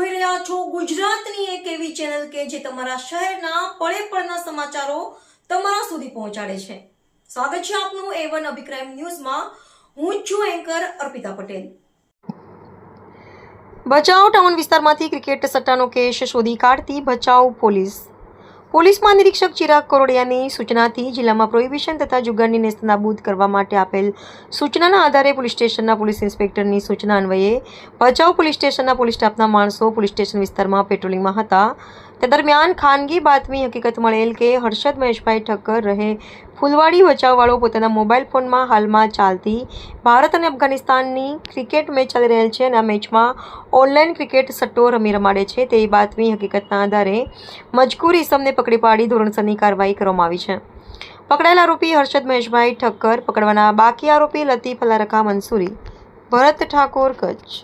જોઈ રહ્યા છો ગુજરાતની એક એવી ચેનલ કે જે તમારા શહેરના પળે પળના સમાચારો તમારા સુધી પહોંચાડે છે। સ્વાગત છે આપનું A1 અભિક્રાઇમ ન્યૂઝમાં। હું છું એન્કર અર્પિતા પટેલ। ભચાઉ ટાઉન વિસ્તારમાંથી ક્રિકેટ સટ્ટાનો કેસ શોધી કાઢતી ભચાઉ પોલીસ મહાનિરીક્ષક ચિરાગ કરોડિયાની સૂચનાથી જિલ્લામાં પ્રોહિબિશન તથા જુગારની નેસ્તનાબૂદ કરવા માટે આપેલ સૂચનાના આધારે પોલીસ સ્ટેશનના પોલીસ ઇન્સ્પેક્ટરની સૂચના અન્વયે ભચાઉ પોલીસ સ્ટેશનના પોલીસ સ્ટાફના માણસો પોલીસ સ્ટેશન વિસ્તારમાં પેટ્રોલિંગમાં હતા। તે દરમિયાન ખાનગી બાતમી હકીકત મળેલ કે હર્ષદ મહેશભાઈ ઠક્કર રહે ફૂલવાડી ભચાઉવાળો પોતાના મોબાઈલ ફોનમાં હાલમાં ચાલતી ભારત અને અફઘાનિસ્તાનની ક્રિકેટ મેચ ચાલી રહેલ છે અને આ મેચમાં ઓનલાઈન ક્રિકેટ સટ્ટો રમાડે છે તેવી બાતમી હકીકતના આધારે મજકૂર ઇસમને પકડી પાડી ધોરણસરની કાર્યવાહી કરવામાં આવી છે। પકડાયેલ આરોપી હર્ષદ મહેશભાઈ ઠક્કર, પકડવાના બાકી આરોપી લતીફ અલારખા મંસૂરી, ભરત ઠાકોર, કચ્છ।